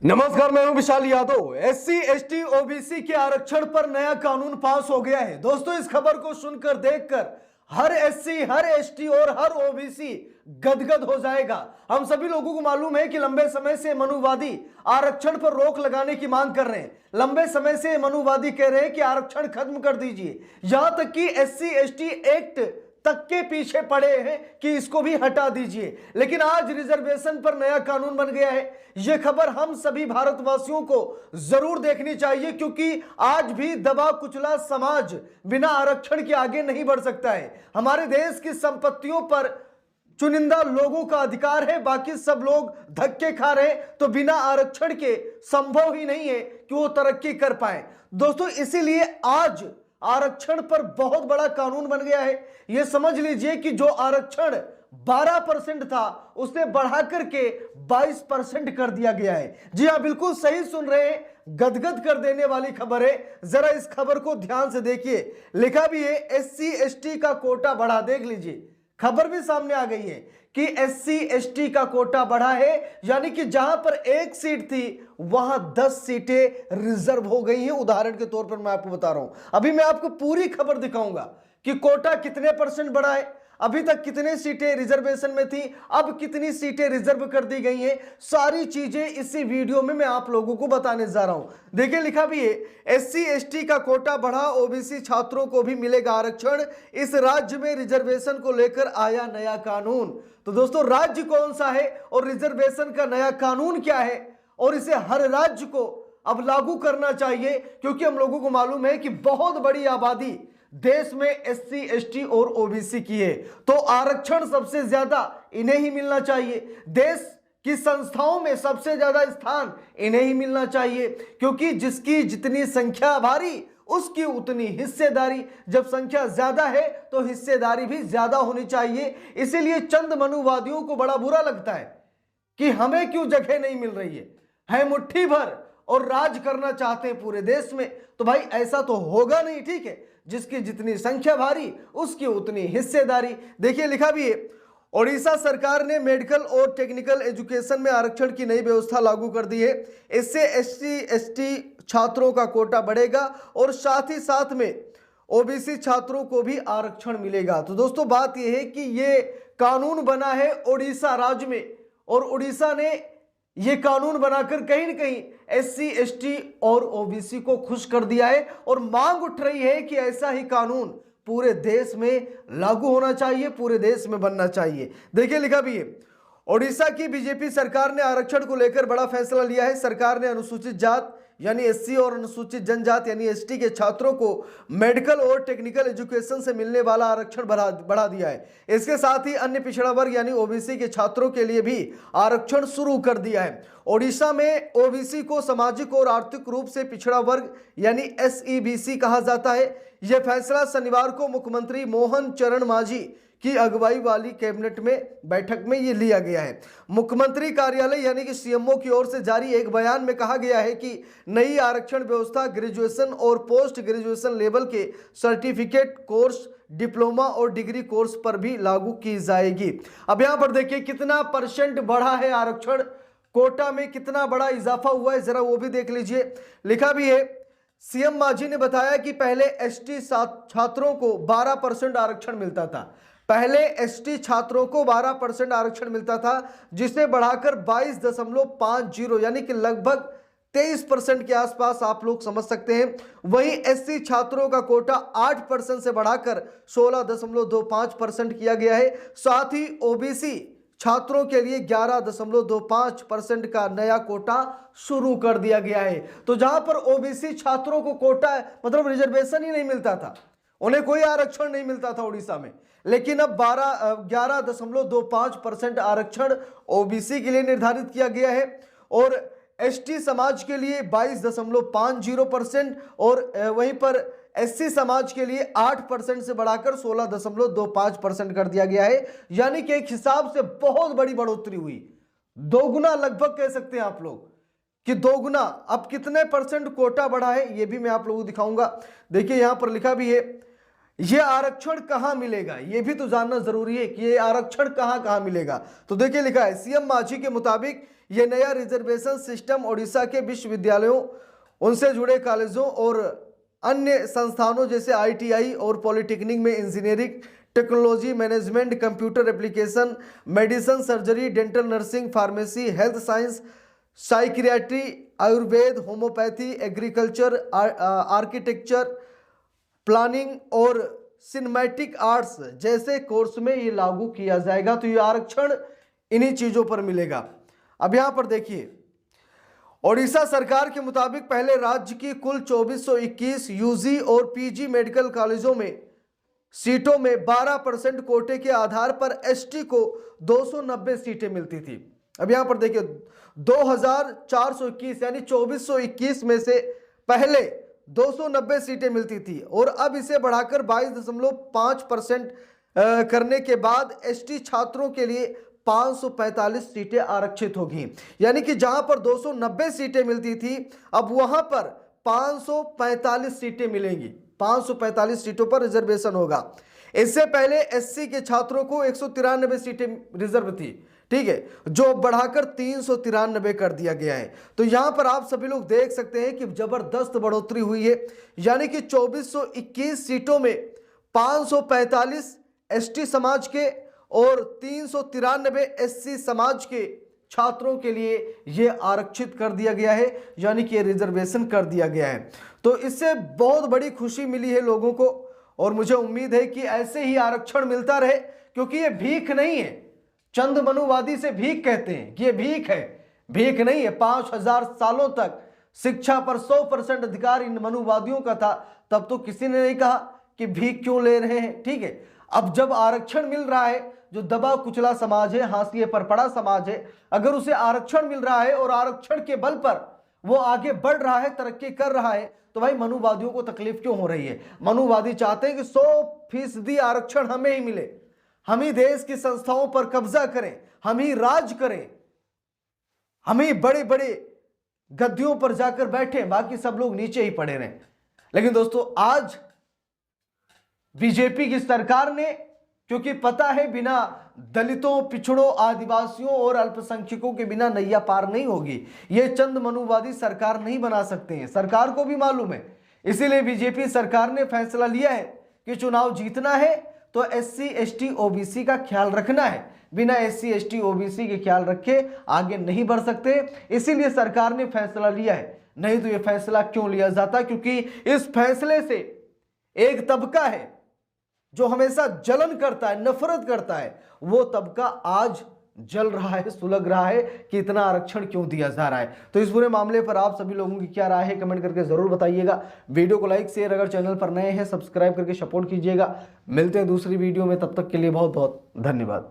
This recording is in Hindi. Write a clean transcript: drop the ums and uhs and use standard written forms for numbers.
नमस्कार, मैं हूं विशाल यादव। एससी एसटी ओबीसी के आरक्षण पर नया कानून पास हो गया है। दोस्तों, इस खबर को सुनकर देखकर हर एससी, हर एसटी और हर ओबीसी गदगद हो जाएगा। हम सभी लोगों को मालूम है कि लंबे समय से मनुवादी आरक्षण पर रोक लगाने की मांग कर रहे हैं। लंबे समय से मनुवादी कह रहे हैं कि आरक्षण खत्म कर दीजिए। यहां तक कि एससी एसटी एक्ट तक के पीछे पड़े हैं कि इसको भी हटा दीजिए। लेकिन आज रिजर्वेशन पर नया कानून बन गया है। यह खबर हम सभी भारतवासियों को जरूर देखनी चाहिए, क्योंकि आज भी दबा कुचला समाज बिना आरक्षण के आगे नहीं बढ़ सकता है। हमारे देश की संपत्तियों पर चुनिंदा लोगों का अधिकार है, बाकी सब लोग धक्के खा रहे हैं। तो बिना आरक्षण के संभव ही नहीं है कि वो तरक्की कर पाए। दोस्तों, इसीलिए आज आरक्षण पर बहुत बड़ा कानून बन गया है। यह समझ लीजिए कि जो आरक्षण 12% था उसे बढ़ाकर के 22% कर दिया गया है। जी हां, बिल्कुल सही सुन रहे हैं। गदगद कर देने वाली खबर है। जरा इस खबर को ध्यान से देखिए। लिखा भी है एससी एसटी का कोटा बढ़ा। देख लीजिए, खबर भी सामने आ गई है कि एससी एसटी का कोटा बढ़ा है, यानी कि जहां पर एक सीट थी वहां 10 सीटें रिजर्व हो गई हैं। उदाहरण के तौर पर मैं आपको बता रहा हूं। अभी मैं आपको पूरी खबर दिखाऊंगा कि कोटा कितने % बढ़ा है, अभी तक कितने सीटें रिजर्वेशन में थी, अब कितनी सीटें रिजर्व कर दी गई हैं। सारी चीजें इसी वीडियो में मैं आप लोगों को बताने जा रहा हूं। देखिए, लिखा भी है एससी एसटी का कोटा बढ़ा, ओबीसी छात्रों को भी मिलेगा आरक्षण। इस राज्य में रिजर्वेशन को लेकर आया नया कानून। तो दोस्तों, राज्य कौन सा है और रिजर्वेशन का नया कानून क्या है, और इसे हर राज्य को अब लागू करना चाहिए, क्योंकि हम लोगों को मालूम है कि बहुत बड़ी आबादी देश में एससी एसटी और ओबीसी की है। तो आरक्षण सबसे ज्यादा इन्हें ही मिलना चाहिए। देश की संस्थाओं में सबसे ज्यादा स्थान इन्हें ही मिलना चाहिए, क्योंकि जिसकी जितनी संख्या भारी उसकी उतनी हिस्सेदारी। जब संख्या ज्यादा है तो हिस्सेदारी भी ज्यादा होनी चाहिए। इसीलिए चंद मनुवादियों को बड़ा बुरा लगता है कि हमें क्यों जगह नहीं मिल रही है मुट्ठी भर और राज करना चाहते हैं पूरे देश में। तो भाई, ऐसा तो होगा नहीं। ठीक है, जिसकी जितनी संख्या भारी उसकी उतनी हिस्सेदारी। देखिए, लिखा भी है ओडिशा सरकार ने मेडिकल और टेक्निकल एजुकेशन में आरक्षण की नई व्यवस्था लागू कर दी है। इससे एससी एसटी छात्रों का कोटा बढ़ेगा और साथ ही साथ में ओबीसी छात्रों को भी आरक्षण मिलेगा। तो दोस्तों, बात यह है कि यह कानून बना है ओडिशा राज्य में, और ओडिशा ने यह कानून बनाकर कहीं ना कहीं एससी एसटी और ओबीसी को खुश कर दिया है। और मांग उठ रही है कि ऐसा ही कानून पूरे देश में लागू होना चाहिए, पूरे देश में बनना चाहिए। देखिए, लिखा भी है ओडिशा की बीजेपी सरकार ने आरक्षण को लेकर बड़ा फैसला लिया है। सरकार ने अनुसूचित जात यानी एससी और अनुसूचित जनजात यानी एसटी के छात्रों को मेडिकल और टेक्निकल एजुकेशन से मिलने वाला आरक्षण बढ़ा दिया है। इसके साथ ही अन्य पिछड़ा वर्ग यानी ओबीसी के छात्रों के लिए भी आरक्षण शुरू कर दिया है। ओडिशा में ओबीसी को सामाजिक और आर्थिक रूप से पिछड़ा वर्ग यानी एसईबीसी कहा जाता है। यह फैसला शनिवार को मुख्यमंत्री मोहन चरण मांझी की अगुवाई वाली कैबिनेट में बैठक में यह लिया गया है। मुख्यमंत्री कार्यालय यानी कि सीएमओ की ओर से जारी एक बयान में कहा गया है कि नई आरक्षण व्यवस्था ग्रेजुएशन और पोस्ट ग्रेजुएशन लेवल के सर्टिफिकेट कोर्स, डिप्लोमा और डिग्री कोर्स पर भी लागू की जाएगी। अब यहां पर देखिए कितना % बढ़ा है आरक्षण, कोटा में कितना बड़ा इजाफा हुआ है, जरा वो भी देख लीजिए। लिखा भी है सीएम मांझी ने बताया कि पहले एसटी छात्रों को 12% आरक्षण मिलता था। पहले एसटी छात्रों को 12% आरक्षण मिलता था, जिसे बढ़ाकर 22.50 यानी कि लगभग 23% के आसपास आप लोग समझ सकते हैं। वहीं एससी छात्रों का कोटा 8% से बढ़ाकर 16.25% किया गया है। साथ ही ओबीसी छात्रों के लिए 11.25% का नया कोटा शुरू कर दिया गया है। तो जहां पर ओबीसी छात्रों को कोटा मतलब रिजर्वेशन ही नहीं मिलता था, उन्हें कोई आरक्षण नहीं मिलता था उड़ीसा में, लेकिन अब 11.25% आरक्षण ओबीसी के लिए निर्धारित किया गया है और एसटी समाज के लिए 22.50% और वहीं पर एससी समाज के लिए 8% से बढ़ाकर 16.25% कर दिया गया है। यानी कि एक हिसाब से बहुत बड़ी बढ़ोतरी हुई, दोगुना लगभग कह सकते हैं आप लोग कि दोगुना। अब कितने % कोटा बढ़ा है ये भी मैं आप लोगों को दिखाऊंगा। देखिए, यहां पर लिखा भी है ये आरक्षण कहां मिलेगा, ये भी तो जानना जरूरी है कि ये आरक्षण कहां कहां मिलेगा। तो देखिए, लिखा है सीएम मांझी के मुताबिक ये नया रिजर्वेशन सिस्टम ओडिशा के विश्वविद्यालयों, उनसे जुड़े कॉलेजों और अन्य संस्थानों जैसे ITI और पॉलिटेक्निक में engineering, technology, management, computer application, medicine, surgery, dental nursing, pharmacy, health science, psychiatry, Ayurveda, homeopathy, agriculture, architecture, planning और सिनेमैटिक आर्ट्स जैसे कोर्स में ये लागू किया जाएगा। तो ये आरक्षण इन्हीं चीजों पर मिलेगा। अब यहां पर देखिए, ओडिशा सरकार के मुताबिक पहले राज्य की कुल 2421 UG और PG मेडिकल कॉलेजों में सीटों में 12% कोटे के आधार पर ST को 290 सीटें मिलती थी। अब यहां पर देखिए 2421 यानी 2421 में से पहले 290 सीटें मिलती थी और अब इसे बढ़ाकर 22.5% करने के बाद ST छात्रों के लिए 545 सीटें आरक्षित होगी। यानी कि जहां पर 290 सीटें मिलती थी अब वहां पर 545 सीटें मिलेंगी। 545 सीटों पर रिजर्वेशन होगा। इससे पहले SC के छात्रों को 193 सीटें रिजर्व थी, ठीक है, जो बढ़ाकर 393 कर दिया गया है। तो यहां पर आप सभी लोग देख सकते हैं कि जबरदस्त बढ़ोतरी हुई है। यानी कि 2421 सीटों में 545 ST समाज के और 393 SC समाज के छात्रों के लिए यह आरक्षित कर दिया गया है, यानी कि रिजर्वेशन कर दिया गया है। तो इससे बहुत बड़ी खुशी मिली है लोगों को और मुझे उम्मीद है कि ऐसे ही आरक्षण मिलता रहे, क्योंकि ये भीख नहीं है। चंद मनुवादी से भीख कहते हैं कि ये भीख है, भीख नहीं है। 5000 सालों तक शिक्षा पर 100% अधिकार इन मनुवादियों का था, तब तो किसी ने नहीं कहा कि भीख क्यों ले रहे हैं, ठीक है। अब जब आरक्षण मिल रहा है, जो दबा कुचला समाज है, हाशिए पर पड़ा समाज है, अगर उसे आरक्षण मिल रहा है और आरक्षण के बल पर वो आगे बढ़ रहा है, तरक्की कर रहा है, तो भाई मनुवादियों को तकलीफ क्यों हो रही है। मनुवादी चाहते हैं कि 100% आरक्षण हमें ही मिले, हम ही देश की संस्थाओं पर कब्जा करें, हम ही राज करें, हम ही बड़े बड़े गद्दियों पर जाकर बैठे, बाकी सब लोग नीचे ही पड़े रहें। लेकिन दोस्तों आज बीजेपी की सरकार ने, क्योंकि पता है बिना दलितों, पिछड़ों, आदिवासियों और अल्पसंख्यकों के बिना नैया पार नहीं होगी, ये चंद मनुवादी सरकार नहीं बना सकते हैं, सरकार को भी मालूम है। इसीलिए बीजेपी सरकार ने फैसला लिया है कि चुनाव जीतना है तो SC ST OBC का ख्याल रखना है, बिना SC ST OBC के ख्याल रखे आगे नहीं बढ़ सकते। इसीलिए सरकार ने फैसला लिया है, नहीं तो यह फैसला क्यों लिया जाता, क्योंकि इस फैसले से एक तबका है जो हमेशा जलन करता है, नफरत करता है, वो तबका आज जल रहा है, सुलग रहा है कि इतना आरक्षण क्यों दिया जा रहा है। तो इस पूरे मामले पर आप सभी लोगों की क्या राय है, कमेंट करके जरूर बताइएगा। वीडियो को लाइक शेयर, अगर चैनल पर नए हैं सब्सक्राइब करके सपोर्ट कीजिएगा। मिलते हैं दूसरी वीडियो में, तब तक के लिए बहुत बहुत धन्यवाद।